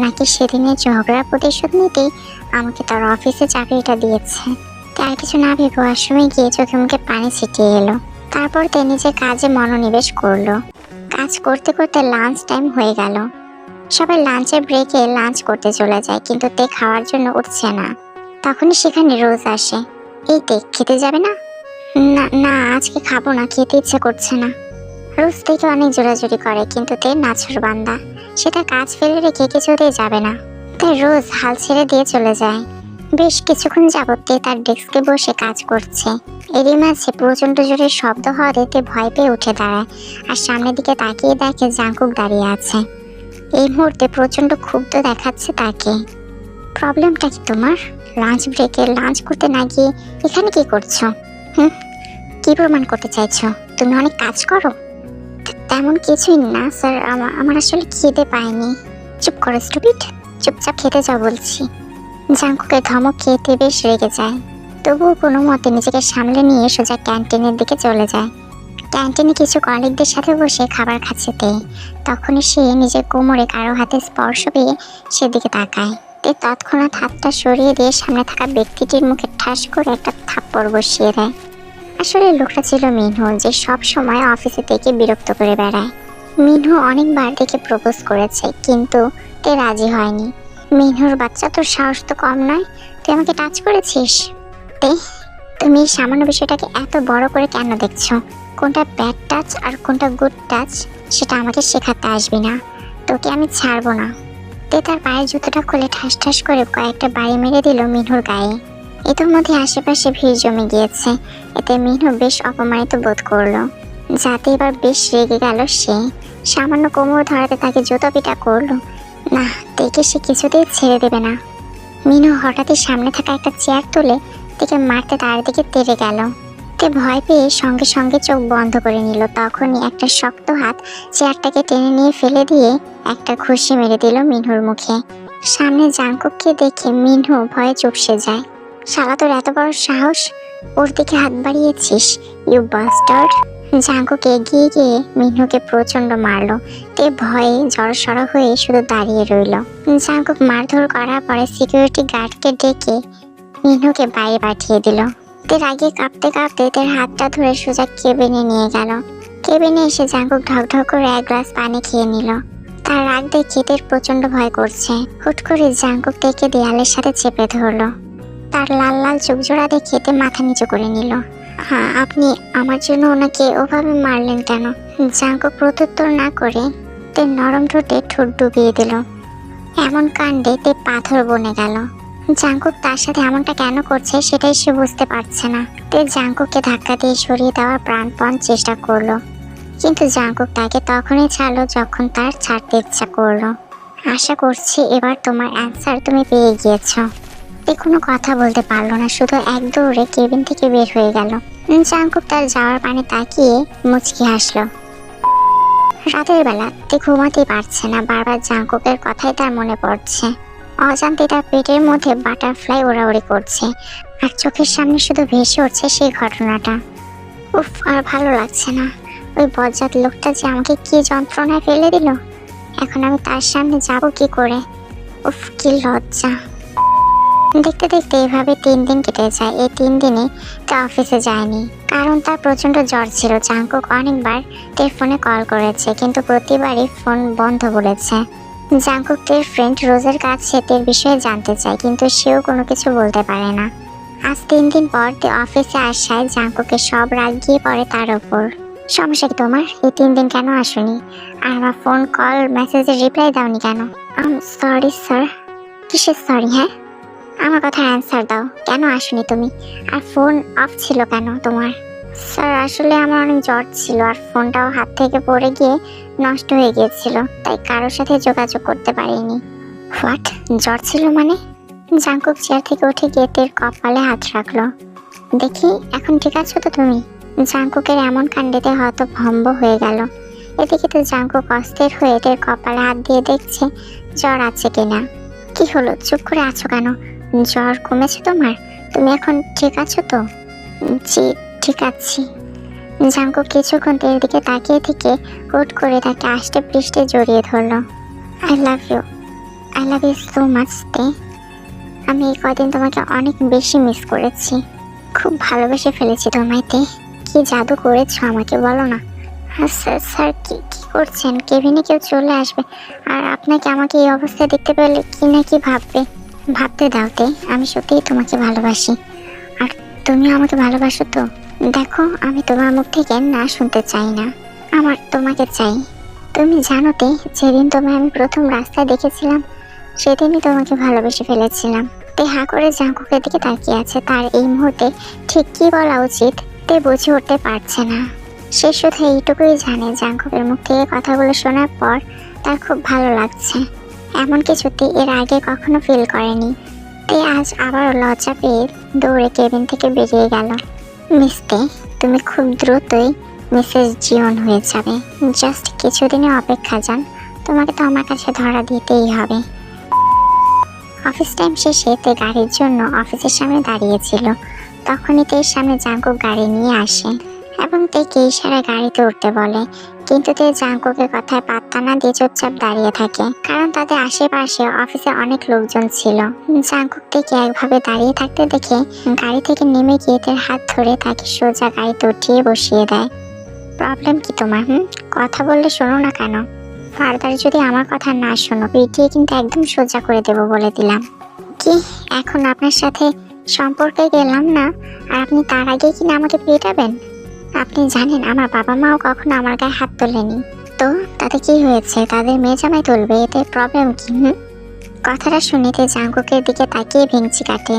নাকি সেদিনের ঝগড়ার প্রতিশোধ নিতেই আমাকে তার অফিসে চাকরিটা দিয়েছে? তার কিছু না ভেবে ওয়াশরুমে গিয়ে চোখে মুখে পানি ছিটিয়ে এলো। তারপর তে নিজের কাজে মনোনিবেশ করলো। কাজ করতে করতে লাঞ্চ টাইম হয়ে গেল। সবাই লাঞ্চের ব্রেকে লাঞ্চ করতে চলে যায়, কিন্তু তে খাওয়ার জন্য উঠছে না। তখনই সেখানে রোজ আসে। এই তে খেতে যাবে না? না না, আজকে খাবো না, খেতে ইচ্ছে করছে না। রোজ থেকে অনেক জোরাজুরি করে, কিন্তু তে নাছর বান্দা, সেটা কাজ ফেলে রেখে কিছুতেই যাবে না। তাই রোজ হাল ছেড়ে দিয়ে চলে যায়। বেশ কিছুক্ষণ যাবত তে তার ডেস্কে বসে কাজ করছে। এরই মাঝে প্রচন্ড জোরে শব্দ হওয়াতে তে ভয় পেয়ে উঠে দাঁড়ায় আর সামনের দিকে তাকিয়ে দেখে জাঙ্কুক দাঁড়িয়ে আছে। এই মুহূর্তে প্রচন্ড ক্ষুব্ধ দেখাচ্ছে তাকে। প্রবলেমটা কি তোমার? লাঞ্চ ব্রেকে লাঞ্চ করতে না গিয়ে এখানে কি করছো? কি প্রমাণ করতে চাইছো? তুমি অনেক কাজ করো? তেমন কিছুই না স্যার, আমার আসলে খিদে পায়নি। চুপ করো স্টুপিড, চুপচাপ খেতে যাও বলছি। জাঙ্কুকের ধমক খেতে বেশ রেগে যায়, তবুও কোনো মতে নিজেকে সামলে নিয়ে সোজা ক্যান্টিনের দিকে চলে যায়। ক্যান্টিনে কিছু কলিগদের সাথে বসে খাবার খাচ্ছে তে। তখনই সে নিজের কোমরে কারো হাতে স্পর্শ পেয়ে সেদিকে তাকায়। তে তৎক্ষণাৎ হাতটা সরিয়ে দিয়ে সামনে থাকা ব্যক্তিটির মুখে ঠাস করে একটা থাপ্পড় বসিয়ে দেয়। আসলে লোকটা ছিল মিনহু, যে সব সময় অফিসে থেকে বিরক্ত করে বেড়ায়। মিনহু অনেকবার থেকে প্রপোজ করেছে, কিন্তু তে রাজি হয়নি। মিনহুর বাচ্চা, তোর সাহস তো কম নয়, তুই আমাকে টাচ করেছিস? তে তুমি এই সামান্য বিষয়টাকে এত বড় করে কেন দেখছো? কোনটা ব্যাড টাচ আর কোনটা গুড টাচ সেটা আমাকে শেখাতে আসবি না, তোকে আমি ছাড়বো না। তে তার পায়ের জুতোটা খুলে ঠাস ঠাস করে কয়েকটা বাড়ি মেরে দিল মিনহুর গায়ে। এদের মধ্যে আশেপাশে ভিড় জমে গিয়েছে। এতে মিনহু বেশ অপমানিত বোধ করলো, যাতে এবার বেশ রেগে গেল সে। সামান্য কোমর ধরাতে তাকে জুতো পিটা করলো। না, তেকে সে কিছুতেই ছেড়ে দেবে না। মিনহু হঠাৎই সামনে থাকা একটা চেয়ার তুলে তেকে মারতে তার দিকে তেড়ে গেল। তে ভয় পেয়ে সঙ্গে সঙ্গে চোখ বন্ধ করে নিল। তখনই একটা শক্ত হাত চেয়ারটাকে টেনে নিয়ে ফেলে দিয়ে একটা ঘুষি মেরে দিল মিনহুর মুখে। সামনে জাঙ্কুককে দেখে মিনহু ভয়ে চুপসে যায়। শালা, তোর এত বড় সাহস, ওর দিকে হাত বাড়িয়েছিস, ইউ বাস্টার্ড। জাঙ্কুক এগিয়ে গিয়ে মিনহুকে প্রচন্ড মারলো। তে ভয়ে জড়সড় হয়ে শুধু দাঁড়িয়ে রইল। জাঙ্কুক মারধর করার পরে সিকিউরিটি গার্ডকে ডেকে মিনহুকে বাইরে পাঠিয়ে দিল। তে রাগে কাঁপতে কাঁপতে তের হাতটা ধরে সোজা কেবিনে নিয়ে গেল। কেবিনে এসে জাঙ্কুক ঢকঢক করে এক গ্লাস পানি খেয়ে নিল। তার রাগ দেখে তের প্রচন্ড ভয় করছে। হুট করে জাঙ্কুক তেকে দেয়ালের সাথে চেপে ধরলো। তার লাল লাল চোখ জোড়া দেখে তে মাথা নিচু করে নিল। হ্যাঁ, আপনি আমার জন্য ওনাকে ওভাবে মারলেন কেন? জাঙ্কুক প্রত্যুত্তর না করে তে নরম ঠোঁটে ঠোঁট ডুবিয়ে দিল। এমন কাণ্ডে তে পাথর বনে গেল। জাঙ্কুক তার সাথে এমনটা কেন করছে সেটাই সে বুঝতে পারছে না। তে জাঙ্কুককে ধাক্কা দিয়ে সরিয়ে দেওয়ার প্রাণপণ চেষ্টা করলো, কিন্তু জাঙ্কুক তাকে তখনই ছাড়লো যখন তার ছাড়তে ইচ্ছা করলো। আশা করছি এবার তোমার অ্যান্সার তুমি পেয়ে গিয়েছো। তে কোনো কথা বলতে পারলো না, শুধু এক দৌড়ে কেবিন থেকে বের হয়ে গেল। জাঙ্কুক তার যাওয়ার পানে তাকিয়ে মুচকি হাসলো। রাতের বেলা তে ঘুমাতেই পারছে না, বারবার জাঙ্কুকের কথাই তার মনে পড়ছে। অজান্তে তার পেটের মধ্যে বাটারফ্লাই ওড়াউড়ি করছে, আর চোখের সামনে শুধু ভেসে উঠছে সেই ঘটনাটা। উফ, আর ভালো লাগছে না। ওই বজ্জাত লোকটা যে আমাকে কি যন্ত্রণায় ফেলে দিল, এখন আমি তার সামনে যাব কি করে? উফ, কি লজ্জা। দেখতে দেখতে এভাবে 3 দিন কেটে যায়। এই 3 দিনে তা অফিসে যায়নি, কারণ তার প্রচন্ড জ্বর ছিল। জাঙ্কুক অনেকবার তার ফোনে কল করেছে, কিন্তু প্রতিবারই ফোন বন্ধ বলেছে। জাঙ্কুক তার ফ্রেন্ড রোজের কাছে তার বিষয়ে জানতে চায়, কিন্তু সেও কোনো কিছু বলতে পারে না। আজ 3 দিন পর তে অফিসে আসায় জাঙ্কুকের সব রাগ গিয়ে পড়ে তার ওপর। সমস্যা কি তোমার? এই 3 দিন কেন আসোনি? আর আমার ফোন কল মেসেজের রিপ্লাই দাওনি কেন? Sorry sir. কিসের সরি? হ্যাঁ, আমার কথা অ্যান্সার দাও। কেন আসোনি তুমি? আর ফোন অফ ছিল কেন তোমার? স্যার, আসলে আমার অনেক জ্বর ছিল, আর ফোনটাও হাত থেকে পড়ে গিয়ে নষ্ট হয়ে গিয়েছিল, তাই কারোর সাথে যোগাযোগ করতে পারিনি। হোয়াট? জ্বর ছিল মানে? জাঙ্কুক চেয়ার থেকে উঠে গিয়ে তের কপালে হাত রাখলো। দেখি, এখন ঠিক আছো তো তুমি? জাঙ্কুকের এমন কাণ্ডেতে হতভম্ব হয়ে গেল। এদিকে তো জাঙ্কুক অস্থির হয়ে তের কপালে হাত দিয়ে দেখছে জ্বর আছে কিনা। কি হলো, চুপ করে আছো কেন? জ্বর কমেছে তোমার? তুমি এখন ঠিক আছো তো? জি, ঠিক আছি। জাঙ্কুক কিছুক্ষণ তের দিকে তাকিয়ে থেকে হুট করে তাকে আষ্টে পৃষ্ঠে জড়িয়ে ধরলো। I love you so much Tae. আমি এই কদিন তোমাকে অনেক বেশি মিস করেছি, খুব ভালোবেসে ফেলেছি তোমায় তে। কি জাদু করেছো আমাকে বলো না? স্যার, স্যার কি করছেন? কেবিনে কেউ চলে আসবে, আর আপনাকে আমাকে এই অবস্থায় দেখতে পেলে কি না কি ভাববে। ভাবতে দাও তে, আমি সত্যিই তোমাকে ভালোবাসি, আর তুমিও আমাকে ভালোবাসো তো। দেখো, আমি তোমার মুখ থেকে না শুনতে চাই না, আমার তোমাকে চাই। তুমি জানো তে, যেদিন তোমায় আমি প্রথম রাস্তায় দেখেছিলাম সেদিনই তোমাকে ভালোবেসে ফেলেছিলাম। তে হা করে জাঙ্কুকের দিকে তাকিয়ে আছে। তার এই মুহূর্তে ঠিক কি বলা উচিত তে বুঝে উঠতে পারছে না। সে শুধু এইটুকুই জানে, জাঙ্কুকের মুখ থেকে কথাগুলো শোনার পর তার খুব ভালো লাগছে। এমন কিছুতে এর আগে কখনো ফিল করেনি। তে আজ আবার লজ্জা পেয়ে দৌড়ে কেবিন থেকে বেরিয়ে গেল। মিস্তে, তুমি খুব দ্রুতই মিসেস জিওন হয়ে যাবে। জাস্ট কিছুদিনের অপেক্ষা যান, তোমাকে তো আমার কাছে ধরা দিতেই হবে। অফিস টাইম শেষে তে গাড়ির জন্য অফিসের সামনে দাঁড়িয়েছিল। তখনই তের সামনে জাঙ্কুক গাড়ি নিয়ে আসে এবং তেকে ইশারায় গাড়িতে উঠতে বলে, কিন্তু তে জাঙ্কুকের কথায় পাত্তা না দিয়ে চুপচাপ দাঁড়িয়ে থাকে, কারণ তাদের আশেপাশে অফিসে অনেক লোকজন ছিল। জাঙ্কুক থেকে একভাবে দাঁড়িয়ে থাকতে দেখে গাড়ি থেকে নেমে গিয়ে তের হাত ধরে তাকে সোজা গাড়িতে উঠিয়ে বসিয়ে দেয়। প্রবলেম কি তোমার? কথা বললে শোনো না কেন? ফার্দার যদি আমার কথা না শোনো, পিটিয়ে কিন্তু একদম সোজা করে দেবো বলে দিলাম। কি, এখন আপনার সাথে সম্পর্কে গেলাম না, আর আপনি তার আগে কিনা আমাকে পিটাবেন? আপনি জানেন আমার বাবা মাও কখনো আমার গায়ে হাত তোলেনি, তো তাতে কি হয়েছে? তাদের মেয়ে জামাই তুলবে, এতে প্রবলেম কি? কথাটা শুনিতে জাঙ্কুকের দিকে তাকিয়ে ভেঙচি কাটে।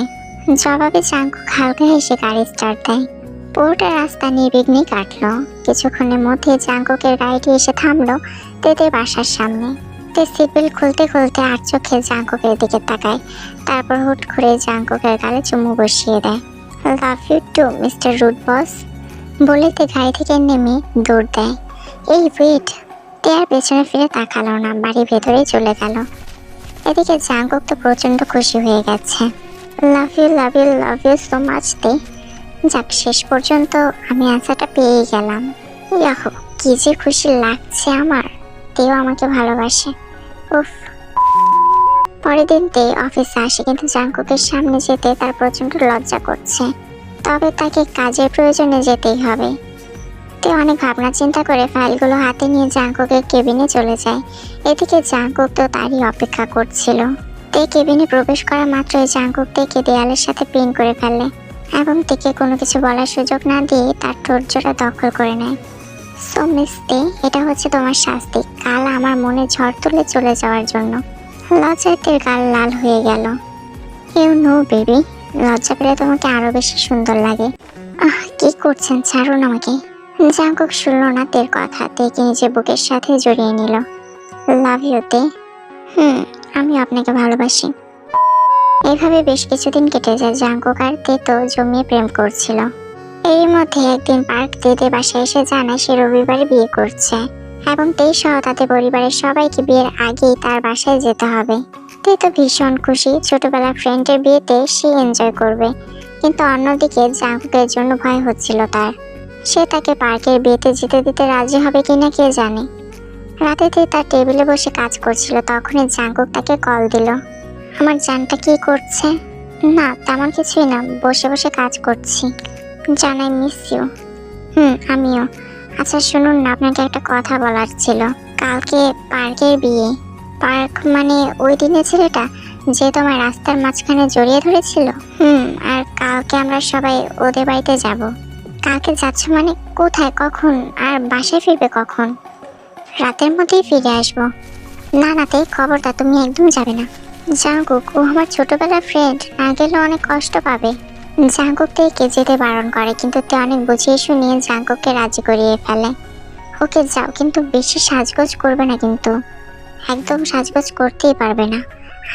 জবাবে জাঙ্কুক হালকা হেসে গাড়ি স্টার্ট দেয়। পুরোটা রাস্তা নির্বিঘ্নেই কাটলো। কিছুক্ষণের মধ্যে জাঙ্কুকের গাড়িটি এসে থামলো তেদের বাসার সামনে। তে সিট বেল্ট খুলতে খুলতে আর চোখে জাঙ্কুকের দিকে তাকায়, তারপর হুট করে জাঙ্কুকের গালে চুমু বসিয়ে দেয়। Love you too mister rude boss বলে তে গাড়ি থেকে নেমে দৌড় দেয়। এই ওয়েট! তে আর পেছনে ফিরে তাকালো না, বাড়ির ভেতরেই চলে গেল। এদিকে জাঙ্কুক তো প্রচন্ড খুশি হয়ে গেছে। লাভ ইউ সো মাচ তে। যাক, শেষ পর্যন্ত আমি অ্যান্সারটা পেয়েই গেলাম। ইয়াহু, কি যে খুশি লাগছে আমার, তেও আমাকে ভালোবাসে। উফ। পরের দিন তে অফিসে আসে, কিন্তু জাঙ্কুকের সামনে যেতে তার প্রচন্ড লজ্জা করছে। তবে তাকে কাজের প্রয়োজনে যেতেই হবে। তে অনেক ভাবনা চিন্তা করে ফাইলগুলো হাতে নিয়ে জাঙ্কুকের কেবিনে চলে যায়। এদিকে জাঙ্কুক তো তারই অপেক্ষা করছিল। তে কেবিনে প্রবেশ করা মাত্রই জাঙ্কুক তেকে দেয়ালের সাথে পিন করে ফেলে এবং তেকে কোনো কিছু বলার সুযোগ না দিয়ে তার ঠোঁটজোড়া দখল করে নেয়। সো মিস্তে, এটা হচ্ছে তোমার শাস্তি, কাল আমার মনে ঝড় তুলে চলে যাওয়ার জন্য। লজ্জায় তের গাল লাল হয়ে গেল। ইউ নো বেবি, লজ্জা পেলে তোমাকে আরো বেশি সুন্দর লাগে। কি করছেন, ছাড়ুন আমাকে। জাঙ্কুক শুনল না তের কথা, তেকে নিজের বুকের সাথে জড়িয়ে নিল। লাভ ইউ তে। আমি আপনাকে ভালোবাসি। এইভাবে বেশ কিছুদিন কেটে যায়। জাঙ্কুক আর তে তো জমিয়ে প্রেম করছিল। এর মধ্যে একদিন পার্ক তেদের বাসায় এসে জানায় সে রবিবারে বিয়ে করছে। এবং তেই সহ তাদের পরিবারের সবাইকে বিয়ের আগেই তার বাসায় যেতে হবে। তে তো ভীষণ খুশি, ছোটবেলার ফ্রেন্ডের বিয়েতে সে এনজয় করবে। কিন্তু অন্যদিকে জাঙ্কুকের জন্য ভয় হচ্ছিল তার। সে তাকে পার্কের বিয়েতে যেতে দিতে রাজি হবে কিনা কে জানে। রাতেতে তার টেবিলে বসে কাজ করছিল, তখনই জাঙ্কুক তাকে কল দিল। আমার জানটা কি করছে? না তেমন কিছুই না, বসে বসে কাজ করছি। জানাই মিস ইউ। আমিও। আচ্ছা শুনুন না, আপনাকে একটা কথা বলার ছিল। কালকে পার্কের বিয়ে। পার্ক মানে ওই দিনে ছেলেটা যে তোমার রাস্তার মাঝখানে জড়িয়ে ধরেছিল? আর কালকে আমরা সবাই ওদের বাড়িতে যাব। কালকে যাচ্ছ মানে কোথায়, কখন, আর বাসায় ফিরবে কখন? রাতের মধ্যেই ফিরে আসবো। না নাতে খবরটা, তুমি একদম যাবে না। জাঙ্কুক, ও আমার ছোটবেলার ফ্রেন্ড, না গেলে অনেক কষ্ট পাবে। জাঙ্কুক তেকে যেতে বারণ করে, কিন্তু তে অনেক বুঝিয়ে শুনিয়ে জাঙ্কুককে রাজি করিয়ে ফেলে। ওকে যাও, কিন্তু বেশি সাজগোজ করবে না কিন্তু। একদম সাজগোজ করতেই পারবে না।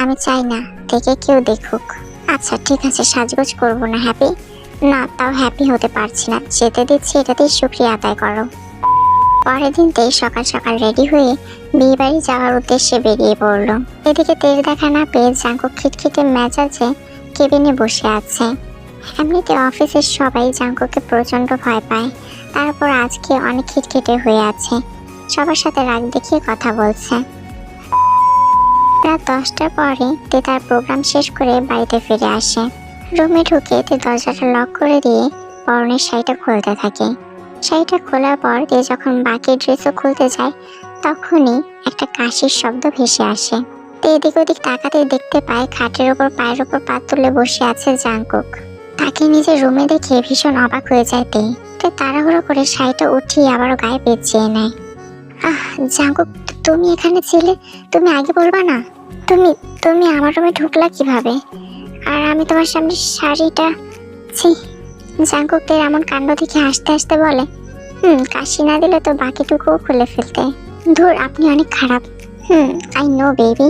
আমি চাই না থেকে কেউ দেখুক। আচ্ছা ঠিক আছে, সাজগোজ করবো না। হ্যাপি? না তাও হ্যাপি হতে পারছি না, যেতে দিচ্ছি এটাতেই শুকরিয়া আদায় করো। পরের দিন তেই সকাল সকাল রেডি হয়ে বিয়ে বাড়ি যাওয়ার উদ্দেশ্যে বেরিয়ে পড়লো। এদিকে তের দেখা না পেয়ে জাঙ্কুক খিটখিটে মেজাজে কেবিনে বসে আছে। এমনিতে অফিসের সবাই জাঙ্কুককে প্রচন্ড ভয় পায়, তারপর আজকে অনেক খিটখিটে হয়ে আছে, সবার সাথে রাগ দেখিয়ে কথা বলছে। রাত 10টার পরে তে তার প্রোগ্রাম শেষ করে বাড়িতে ফিরে আসে। রুমে ঢুকে তে দরজাটা লক করে দিয়ে পরনের শাড়িটা খুলতে থাকে। শাড়িটা খোলার পর তে যখন বাকি ড্রেসও খুলতে যায়, তখনই একটা কাশির শব্দ ভেসে আসে। তে এদিক ওদিক তাকাতে দেখতে পায় খাটের ওপর পায়ের ওপর পা তুলে বসে আছে জাঙ্কুক। তাকে নিজের রুমে দেখে ভীষণ অবাক হয়ে যায় তে তাড়াহুড়ো করে শাড়িটা উঠিয়ে আবারও গায়ে পেঁচিয়ে নেয়। জাঙ্কুক, তুমি এখানে ছিলে? তুমি আগে বলবা না? তুমি তুমি আমার রুমে ঢুকলা কিভাবে? আর আমি তোমার সামনে শাড়িটা। ছি। জাঙ্কুক তের এমন কাণ্ড দেখে হাসতে হাসতে বলে, কাশি না দিলে তো বাকিটুকুও খুলে ফেলতে। ধুর, আপনি অনেক খারাপ। I know baby.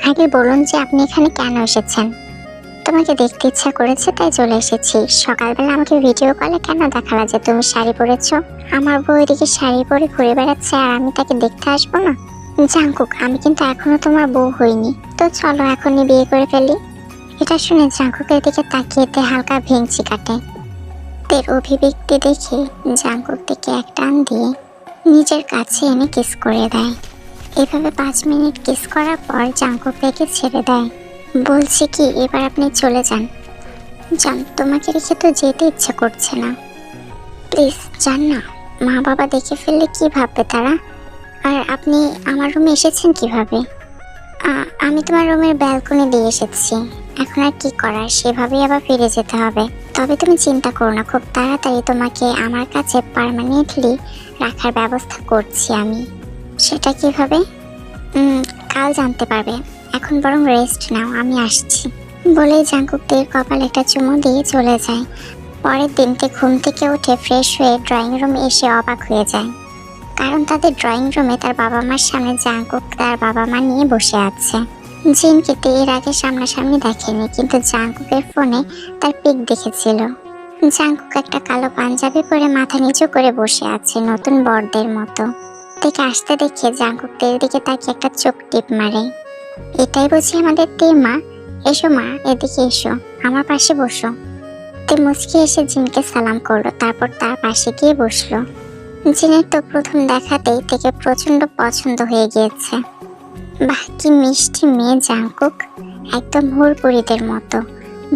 আগে বলুন যে আপনি এখানে কেন এসেছেন? তোমাকে দেখতে ইচ্ছা করেছে তাই চলে এসেছি। সকালবেলা আমাকে ভিডিও কলে কেন দেখালা যে তুমি শাড়ি পরেছো? আমার বউ এদিকে শাড়ি পরে ঘুরে বেড়াচ্ছে আর আমি তাকে দেখতে আসবো না? জাঙ্কুক, আমি কিন্তু এখনো তোমার বউ হইনি, তো চলো এখনই বিয়ে করে ফেলি। এটা শুনে জাঙ্কুকের দিকে তাকিয়ে তে হালকা ভেঙচি কাটে। তের অভিব্যক্তি দেখে জাঙ্কুক থেকে এক টান দিয়ে নিজের কাছে এনে কিস করে দেয়। এভাবে 5 মিনিট কিস করার পর জাঙ্কুক থেকে ছেড়ে দেয়। বলছি কি, এবার আপনি চলে যান। যান, তোমাকে রেখে তো যেতে ইচ্ছা করছে না। প্লিজ যান না, মা বাবা দেখে ফেললে কি ভাববে তারা? আর আপনি আমার রুমে এসেছেন কিভাবে? আমি তোমার রুমের ব্যালকনি দিয়ে এসেছি। এখন আর কি করার, সেভাবেই আবার ফিরে যেতে হবে। তবে তুমি চিন্তা করো না, খুব তাড়াতাড়ি তোমাকে আমার কাছে পার্মানেন্টলি রাখার ব্যবস্থা করছি আমি। সেটা কিভাবে? কাল জানতে পারবে। এখন বরং রেস্ট নাও, আমি আসছি। বলেই জাঙ্কুক তের কপালে একটা চুমু দিয়ে চলে যায়। পরের দিনতে ঘুম থেকে উঠে ফ্রেশ হয়ে ড্রয়িং রুমে এসে অবাক হয়ে যায়, কারণ তাদের ড্রয়িং রুমে তার বাবা মার সামনে জাঙ্কুক তার বাবা মা নিয়ে বসে আছে। জিনকে তে এর আগে সামনাসামনি দেখেনি, কিন্তু জাঙ্কুকের ফোনে তার পিক দেখেছিল। জাঙ্কুক একটা কালো পাঞ্জাবি পরে মাথা নিচু করে বসে আছে নতুন বরদের মতো। থেকে আসতে দেখে জাঙ্কুক তের দিকে তাকে একটা চোখ টিপ মারে। এটাই বুঝি আমাদের তে মা? এসো মা, এদিকে এসো, আমার পাশে বসো। তে মুচকি এসে জিনকে সালাম করলো, তারপর তার পাশে গিয়ে বসলো। জিনের তো প্রথম দেখাতেই থেকে প্রচন্ড পছন্দ হয়ে গিয়েছে। বাহ, কি মিষ্টি মেয়ে জাঙ্কুক, একদম হুড়পুরিদের মতো।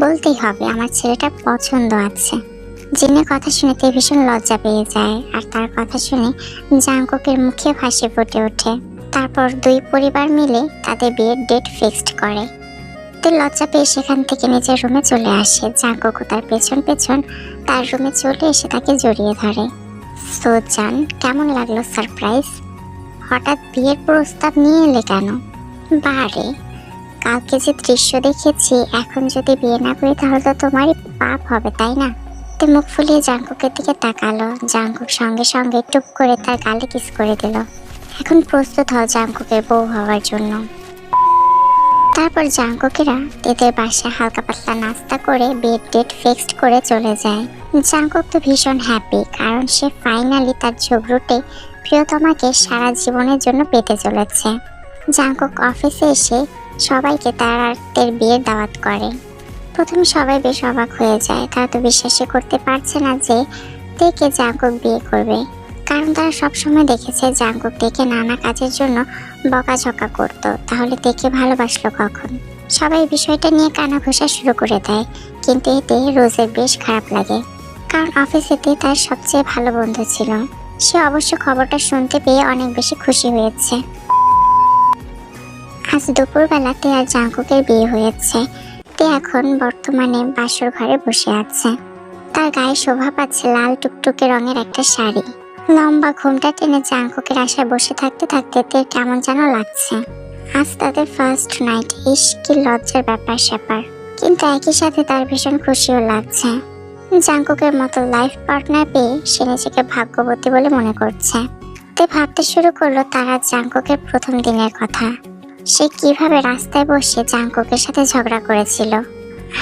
বলতেই হবে আমার ছেলেটা পছন্দ আছে। জিনের কথা শুনে তে ভীষণ লজ্জা পেয়ে যায়, আর তার কথা শুনে জাঙ্কুকের মুখে হাসি ফুটে ওঠে। তারপর দুই পরিবার মিলে তাদের বিয়ের ডেট ফিক্সড করে। তে লজ্জা পেয়ে সেখান থেকে নিজের রুমে চলে আসে। জাঙ্কুক তার পেছন পেছন তার রুমে চলে এসে তাকে জড়িয়ে ধরে। সো জান, কেমন লাগলো সারপ্রাইজ? হঠাৎ বিয়ের প্রস্তাব নিয়ে এলে কেন? বারে, কালকে যে দৃশ্য দেখেছি, এখন যদি বিয়ে না করি তাহলে তো তোমারই পাপ হবে, তাই না? তে মুখ ফুলিয়ে জাঙ্কুকের দিকে তাকালো। জাঙ্কুক সঙ্গে সঙ্গে টুপ করে তার গালে কিস করে দিল। এখন প্রস্তুত হও জাঙ্কুকের বউ হওয়ার জন্য। তারপর জাঙ্কুকেরা তেদের বাসায় হালকা পাতলা নাস্তা করে বিয়ের ডেট ফিক্সড করে চলে যায়। জাঙ্কুক তো ভীষণ হ্যাপি, কারণ সে ফাইনালি তার ঝগড়ুটে প্রিয়তমাকে সারা জীবনের জন্য পেতে চলেছে। জাংকুক অফিসে এসে সবাইকে তার বিয়ের দাওয়াত করে। প্রথমে সবাই বেশ অবাক হয়ে যায়, তারা তো বিশ্বাসই করতে পারছে না যে তেকে জাংকুক বিয়ে করবে, কারণ তারা সবসময় দেখেছে জাংকুক তেকে নানা কাজের জন্য বকাঝকা করতো, তাহলে তেকে ভালোবাসলো কখন। সবাই বিষয়টা নিয়ে কানাঘুষা শুরু করে দেয়, কিন্তু এতে রোজের বেশ খারাপ লাগে, কারণ অফিসেতে তার সবচেয়ে ভালো বন্ধু ছিল। সে অবশ্য খবরটা শুনতে পেয়ে অনেক বেশি খুশি হয়েছে। আজ দুপুরবেলা তে আর জাংকুকের বিয়ে হয়েছে। তে এখন বর্তমানে বাসর ঘরে বসে আছে। তার গায়ে শোভা পাচ্ছে লাল টুকটুকে রঙের একটা শাড়ি। লম্বা ঘুমটা টেনে জাংকুকের আশায় বসে থাকতে থাকতে তের কেমন যেন লাগছে। আজ তাদের ফার্স্ট নাইট, ইস কি লজ্জার ব্যাপার স্যাপার, কিন্তু একই সাথে তার ভীষণ খুশিও লাগছে। জাংকুকের মতো লাইফ পার্টনার পেয়ে সে নিজেকে ভাগ্যবতী বলে মনে করছে। তে ভাবতে শুরু করলো তারা জাংকুকের প্রথম দিনের কথা। সে কিভাবে রাস্তায় বসে জাংকুকের সাথে ঝগড়া করেছিল,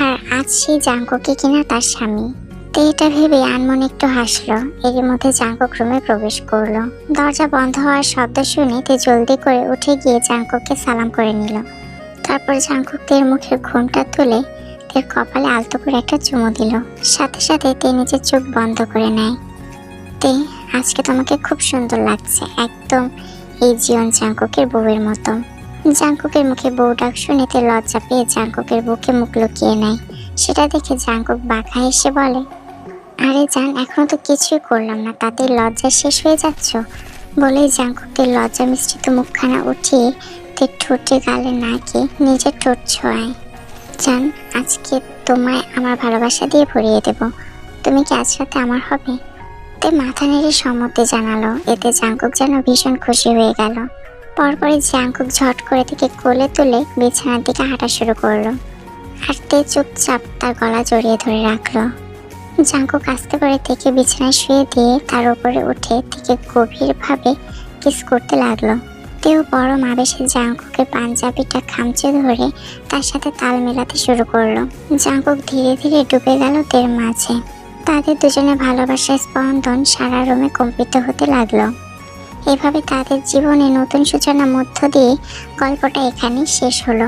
আর আজ সেই জাংকুকই কিনা তার স্বামী। তে এটা ভেবে আনমনে একটু হাসলো। এর মধ্যে জাংকুক রুমে প্রবেশ করলো। দরজা বন্ধ হওয়ার শব্দ শুনে তে জলদি করে উঠে গিয়ে জাংকুককে সালাম করে নিল। তারপর জাংকুক তের মুখের ঘোমটা তুলে তের কপালে আলতো করে একটা চুমু দিল। সাথে সাথে তে নিজের চোখ বন্ধ করে নেয়। তে, আজকে তোমাকে খুব সুন্দর লাগছে, একদম এই জীবন জাংকুকের বউয়ের মতো। জাংকুকের মুখে বউ ডাক শুনে তে লজ্জা পেয়ে জাংকুকের বুকে মুখ লুকিয়ে নেয়। সেটা দেখে জাংকুক বাঁকা হেসে বলে, আরে জান, এখনো তো কিছুই করলাম না, তাতে লজ্জা শেষ হয়ে যাচ্ছ। বলেই জাংকুকের লজ্জা মিশ্রিত মুখখানা উঠিয়ে তে ঠোঁটে গালে নাকে নিজের ঠোঁট ছোঁয়ায়। জান, আজকে তোমায় আমার ভালোবাসা দিয়ে ভরিয়ে দেব, তুমি কি আজ রাতে আমার হবে? তে মাথা নেড়ে সম্মতি জানালো। এতে জাংকুক যেন ভীষণ খুশি হয়ে গেল। পরপরই জাংকুক ঝট করে থেকে কোলে তুলে বিছানার দিকে হাঁটা শুরু করলো, আর তে চুপচাপ তার গলা জড়িয়ে ধরে রাখলো। জাংকুক আস্তে করে থেকে বিছানায় শুয়ে দিয়ে তার উপরে উঠে থেকে গভীরভাবে কিস করতে লাগলো। তেও বড় আবেশে জাংকুকের পাঞ্জাবিটা খামচে ধরে তার সাথে তাল মেলাতে শুরু করলো। জাংকুক ধীরে ধীরে ডুবে গেল তের মাঝে। তাদের দুজনে ভালোবাসার স্পন্দন সারা রুমে কম্পিত হতে লাগলো। এভাবে তাদের জীবনে নতুন সূচনার মধ্য দিয়ে গল্পটা এখানেই শেষ হলো।